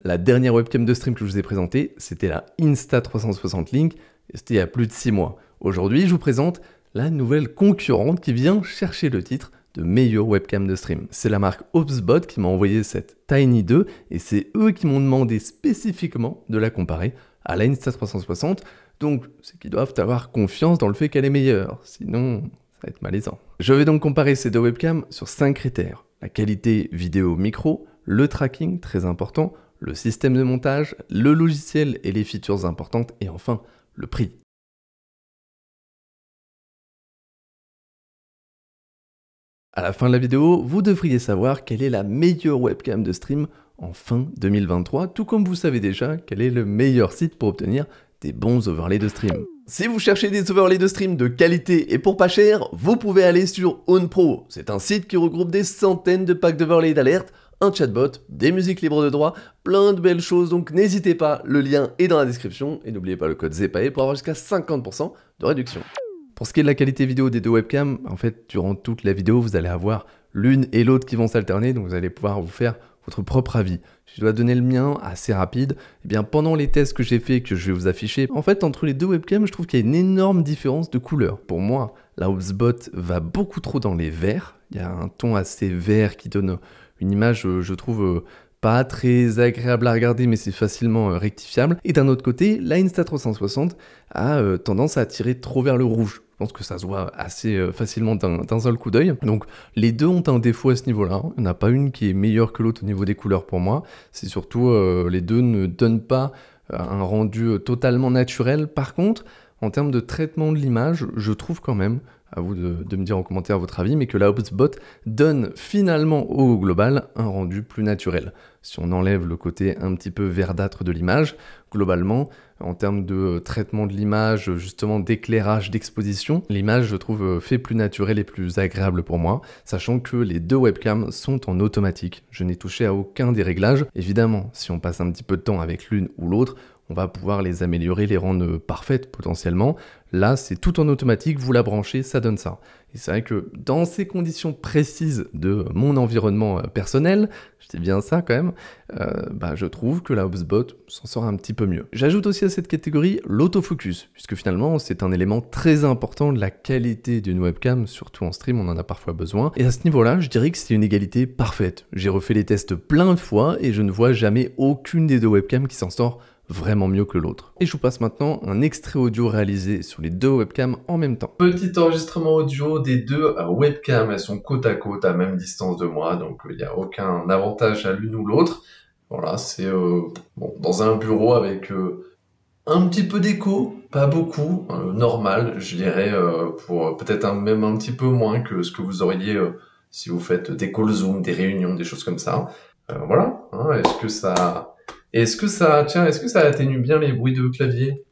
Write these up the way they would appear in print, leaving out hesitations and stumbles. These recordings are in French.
La dernière webcam de stream que je vous ai présentée, c'était la Insta360 Link, et c'était il y a plus de 6 mois. Aujourd'hui, je vous présente la nouvelle concurrente qui vient chercher le titre de meilleure webcam de stream. C'est la marque HubSpot qui m'a envoyé cette Tiny 2, et c'est eux qui m'ont demandé spécifiquement de la comparer à la Insta360, donc c'est qu'ils doivent avoir confiance dans le fait qu'elle est meilleure, sinon ça va être malaisant. Je vais donc comparer ces deux webcams sur 5 critères. La qualité vidéo micro, le tracking, très important, le système de montage, le logiciel et les features importantes, et enfin, le prix. À la fin de la vidéo, vous devriez savoir quelle est la meilleure webcam de stream en fin 2023, tout comme vous savez déjà quel est le meilleur site pour obtenir des bons overlays de stream. Si vous cherchez des overlays de stream de qualité et pour pas cher, vous pouvez aller sur OwnPro. C'est un site qui regroupe des centaines de packs d'overlays d'alerte, un chatbot, des musiques libres de droit, plein de belles choses, donc n'hésitez pas, le lien est dans la description, et n'oubliez pas le code ZEPAE pour avoir jusqu'à 50% de réduction. Pour ce qui est de la qualité vidéo des deux webcams, en fait, durant toute la vidéo, vous allez avoir l'une et l'autre qui vont s'alterner, donc vous allez pouvoir vous faire votre propre avis. Je dois donner le mien assez rapide. Eh bien, pendant les tests que j'ai fait, que je vais vous afficher, en fait, entre les deux webcams, je trouve qu'il y a une énorme différence de couleur. Pour moi, la HubSpot va beaucoup trop dans les verts. Il y a un ton assez vert qui donne une image, je trouve, pas très agréable à regarder, mais c'est facilement rectifiable. Et d'un autre côté, la Insta360 a tendance à tirer trop vers le rouge. Je pense que ça se voit assez facilement d'un seul coup d'œil. Donc les deux ont un défaut à ce niveau-là. Il n'y en a pas une qui est meilleure que l'autre au niveau des couleurs pour moi. C'est surtout les deux ne donnent pas un rendu totalement naturel. Par contre, en termes de traitement de l'image, je trouve quand même, à vous de me dire en commentaire votre avis, mais que la HubSpot donne finalement au global un rendu plus naturel. Si on enlève le côté un petit peu verdâtre de l'image, globalement, en termes de traitement de l'image, justement d'éclairage, d'exposition, l'image, je trouve, fait plus naturelle et plus agréable pour moi, sachant que les deux webcams sont en automatique. Je n'ai touché à aucun des réglages. Évidemment, si on passe un petit peu de temps avec l'une ou l'autre, on va pouvoir les améliorer, les rendre parfaites potentiellement. Là, c'est tout en automatique, vous la branchez, ça donne ça. Et c'est vrai que dans ces conditions précises de mon environnement personnel, je dis bien ça quand même, je trouve que la HubSpot s'en sort un petit peu mieux. J'ajoute aussi à cette catégorie l'autofocus, puisque finalement c'est un élément très important de la qualité d'une webcam, surtout en stream, on en a parfois besoin. Et à ce niveau-là, je dirais que c'est une égalité parfaite. J'ai refait les tests plein de fois et je ne vois jamais aucune des deux webcams qui s'en sort vraiment mieux que l'autre. Et je vous passe maintenant un extrait audio réalisé sur les deux webcams en même temps. Petit enregistrement audio des deux webcams, elles sont côte à côte à même distance de moi, donc il n'y a aucun avantage à l'une ou l'autre. Voilà, c'est dans un bureau avec un petit peu d'écho, pas beaucoup, normal, je dirais, pour peut-être même un petit peu moins que ce que vous auriez si vous faites des calls Zoom, des réunions, des choses comme ça. Voilà, hein, est-ce que ça atténue bien les bruits de clavier?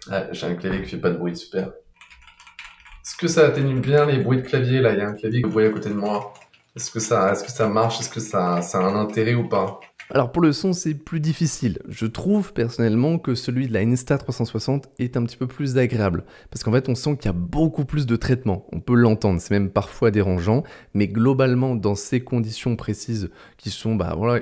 Ah, j'ai un clavier qui fait pas de bruit, super. Est-ce que ça atténue bien les bruits de clavier? Là, il y a un clavier que vous voyez à côté de moi. Est-ce que ça marche? Est-ce que ça a un intérêt ou pas? Alors pour le son, c'est plus difficile. Je trouve personnellement que celui de la Insta360 est un petit peu plus agréable. Parce qu'en fait, on sent qu'il y a beaucoup plus de traitement. On peut l'entendre, c'est même parfois dérangeant. Mais globalement, dans ces conditions précises qui sont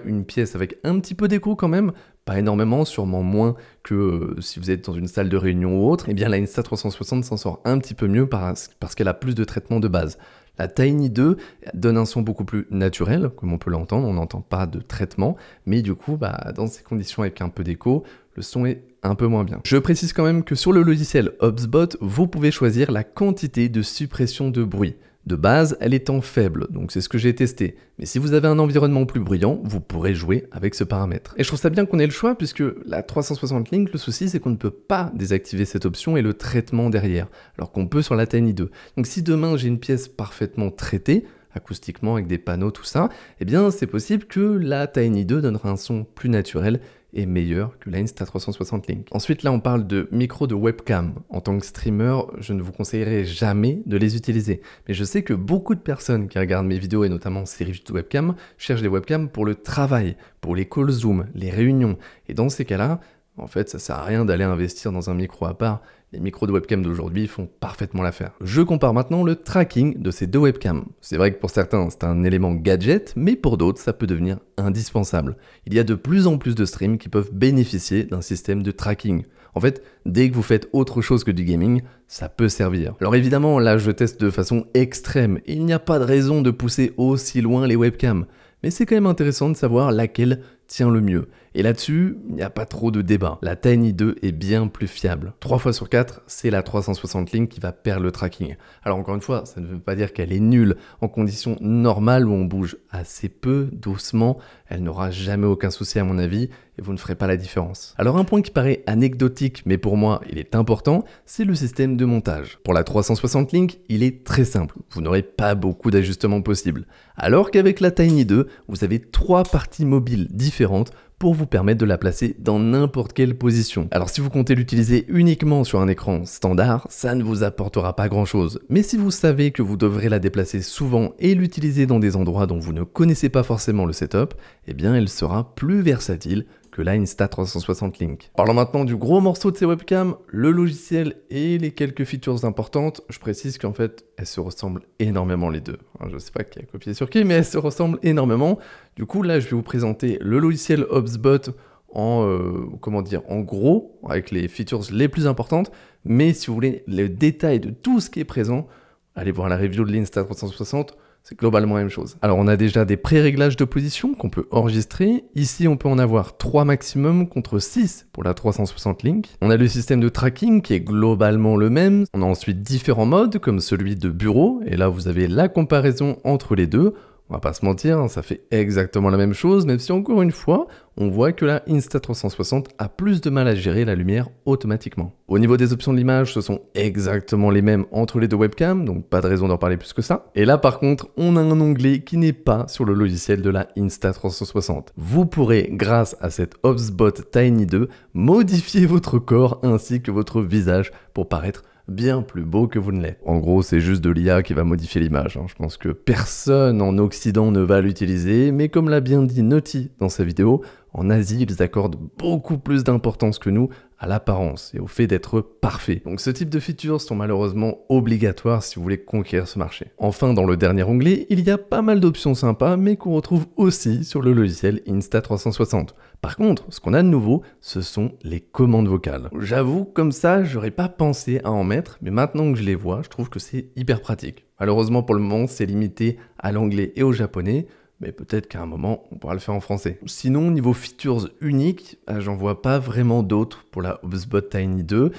une pièce avec un petit peu d'écho quand même, pas énormément, sûrement moins que si vous êtes dans une salle de réunion ou autre, eh bien la Insta360 s'en sort un petit peu mieux parce qu'elle a plus de traitement de base. La Tiny 2 donne un son beaucoup plus naturel, comme on peut l'entendre, on n'entend pas de traitement, mais du coup, dans ces conditions avec un peu d'écho, le son est un peu moins bien. Je précise quand même que sur le logiciel HubSpot, vous pouvez choisir la quantité de suppression de bruit. De base, elle est en faible, donc c'est ce que j'ai testé. Mais si vous avez un environnement plus bruyant, vous pourrez jouer avec ce paramètre. Et je trouve ça bien qu'on ait le choix, puisque la 360 Link, le souci c'est qu'on ne peut pas désactiver cette option et le traitement derrière, alors qu'on peut sur la Tiny 2. Donc si demain j'ai une pièce parfaitement traitée, acoustiquement avec des panneaux, tout ça, eh bien c'est possible que la Tiny 2 donnera un son plus naturel et meilleur que la Insta360 Link. Ensuite, là, on parle de micro de webcam. En tant que streamer, je ne vous conseillerais jamais de les utiliser. Mais je sais que beaucoup de personnes qui regardent mes vidéos, et notamment ces reviews de webcam, cherchent des webcams pour le travail, pour les calls Zoom, les réunions. Et dans ces cas-là, en fait, ça sert à rien d'aller investir dans un micro à part. Les micros de webcam d'aujourd'hui font parfaitement l'affaire. Je compare maintenant le tracking de ces deux webcams. C'est vrai que pour certains, c'est un élément gadget, mais pour d'autres, ça peut devenir indispensable. Il y a de plus en plus de streams qui peuvent bénéficier d'un système de tracking. En fait, dès que vous faites autre chose que du gaming, ça peut servir. Alors évidemment, là, je teste de façon extrême, et il n'y a pas de raison de pousser aussi loin les webcams. Mais c'est quand même intéressant de savoir laquelle tient le mieux. Et là-dessus, il n'y a pas trop de débat. La Tiny 2 est bien plus fiable. 3 fois sur 4, c'est la 360 Link qui va perdre le tracking. Alors encore une fois, ça ne veut pas dire qu'elle est nulle. En conditions normales où on bouge assez peu, doucement, elle n'aura jamais aucun souci à mon avis, et vous ne ferez pas la différence. Alors un point qui paraît anecdotique, mais pour moi il est important, c'est le système de montage. Pour la 360 Link, il est très simple. Vous n'aurez pas beaucoup d'ajustements possibles. Alors qu'avec la Tiny 2, vous avez 3 parties mobiles différentes pour vous permettre de la placer dans n'importe quelle position. Alors si vous comptez l'utiliser uniquement sur un écran standard, ça ne vous apportera pas grand chose. Mais si vous savez que vous devrez la déplacer souvent et l'utiliser dans des endroits dont vous ne connaissez pas forcément le setup, eh bien elle sera plus versatile que la Insta360 Link. Parlons maintenant du gros morceau de ces webcams, le logiciel et les quelques features importantes. Je précise qu'en fait, elles se ressemblent énormément les deux. Je ne sais pas qui a copié sur qui, mais elles se ressemblent énormément. Du coup, là, je vais vous présenter le logiciel HubSpot en gros, avec les features les plus importantes. Mais si vous voulez le détail de tout ce qui est présent, allez voir la review de l'Insta360. C'est globalement la même chose. Alors on a déjà des pré-réglages de position qu'on peut enregistrer. Ici on peut en avoir 3 maximum contre 6 pour la 360 Link. On a le système de tracking qui est globalement le même. On a ensuite différents modes comme celui de bureau. Et là vous avez la comparaison entre les deux. On va pas se mentir, ça fait exactement la même chose, même si encore une fois, on voit que la Insta360 a plus de mal à gérer la lumière automatiquement. Au niveau des options de l'image, ce sont exactement les mêmes entre les deux webcams, donc pas de raison d'en parler plus que ça. Et là par contre, on a un onglet qui n'est pas sur le logiciel de la Insta360. Vous pourrez, grâce à cette HubSpot Tiny 2, modifier votre corps ainsi que votre visage pour paraître bien plus beau que vous ne l'êtes. En gros, c'est juste de l'IA qui va modifier l'image. Je pense que personne en Occident ne va l'utiliser, mais comme l'a bien dit Naughty dans sa vidéo, en Asie, ils accordent beaucoup plus d'importance que nous à l'apparence et au fait d'être parfait. Donc ce type de features sont malheureusement obligatoires si vous voulez conquérir ce marché. Enfin, dans le dernier onglet, il y a pas mal d'options sympas, mais qu'on retrouve aussi sur le logiciel Insta360. Par contre, ce qu'on a de nouveau, ce sont les commandes vocales. J'avoue, comme ça, j'aurais pas pensé à en mettre, mais maintenant que je les vois, je trouve que c'est hyper pratique. Malheureusement, pour le moment, c'est limité à l'anglais et au japonais, mais peut-être qu'à un moment, on pourra le faire en français. Sinon, niveau features uniques, j'en vois pas vraiment d'autres pour la HubSpot Tiny 2,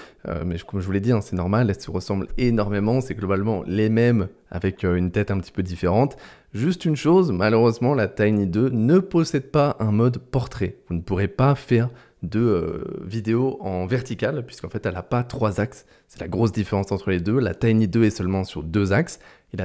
mais comme je vous l'ai dit, c'est normal, elles se ressemblent énormément, c'est globalement les mêmes avec une tête un petit peu différente. Juste une chose, malheureusement, la Tiny 2 ne possède pas un mode portrait. Vous ne pourrez pas faire de vidéo en verticale, puisqu'en fait, elle n'a pas 3 axes. C'est la grosse différence entre les deux. La Tiny 2 est seulement sur 2 axes, et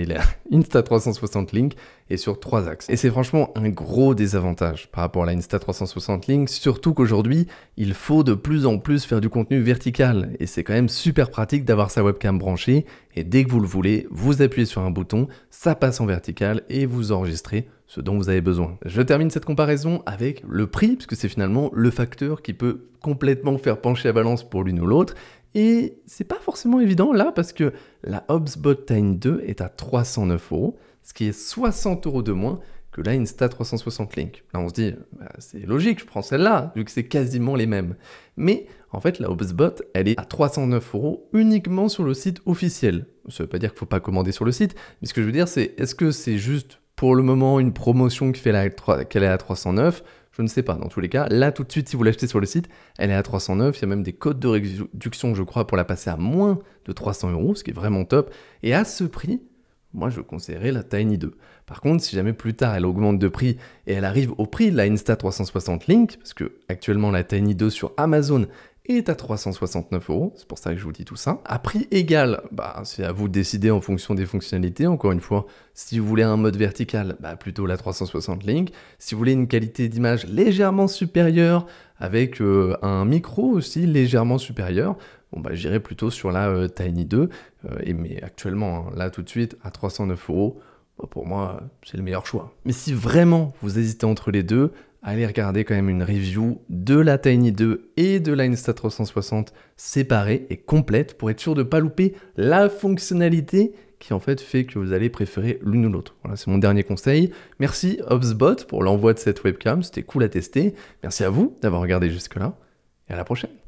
la Insta360 Link est sur 3 axes. Et c'est franchement un gros désavantage par rapport à la Insta360 Link, surtout qu'aujourd'hui, il faut de plus en plus faire du contenu vertical. Et c'est quand même super pratique d'avoir sa webcam branchée, et dès que vous le voulez, vous appuyez sur un bouton, ça passe en vertical, et vous enregistrez ce dont vous avez besoin. Je termine cette comparaison avec le prix, puisque c'est finalement le facteur qui peut complètement faire pencher la balance pour l'une ou l'autre. Et c'est pas forcément évident là, parce que la HubSpot Tiny 2 est à 309 €, ce qui est 60 € de moins que la Insta360 Link. Là on se dit, c'est logique, je prends celle-là, vu que c'est quasiment les mêmes. Mais en fait, la HubSpot, elle est à 309 € uniquement sur le site officiel. Ça veut pas dire qu'il faut pas commander sur le site, mais ce que je veux dire, c'est est-ce que c'est juste pour le moment une promotion qui fait qu'elle est à 309 €? Je ne sais pas, dans tous les cas. Là, tout de suite, si vous l'achetez sur le site, elle est à 309 €. Il y a même des codes de réduction, je crois, pour la passer à moins de 300 €, ce qui est vraiment top. Et à ce prix, moi, je conseillerais la Tiny 2. Par contre, si jamais plus tard, elle augmente de prix et elle arrive au prix de la Insta360 Link, parce que actuellement, la Tiny 2 sur Amazon est à 369 €, c'est pour ça que je vous dis tout ça. À prix égal, c'est à vous de décider en fonction des fonctionnalités. Encore une fois, si vous voulez un mode vertical, plutôt la 360 Link. Si vous voulez une qualité d'image légèrement supérieure, avec un micro aussi légèrement supérieur, j'irai plutôt sur la Tiny 2. Mais actuellement, là tout de suite, à 309 €, pour moi, c'est le meilleur choix. Mais si vraiment vous hésitez entre les deux, allez regarder quand même une review de la Tiny 2 et de la Insta360 séparées et complètes pour être sûr de ne pas louper la fonctionnalité qui en fait que vous allez préférer l'une ou l'autre. Voilà, c'est mon dernier conseil. Merci HubSpot pour l'envoi de cette webcam, c'était cool à tester. Merci à vous d'avoir regardé jusque-là et à la prochaine.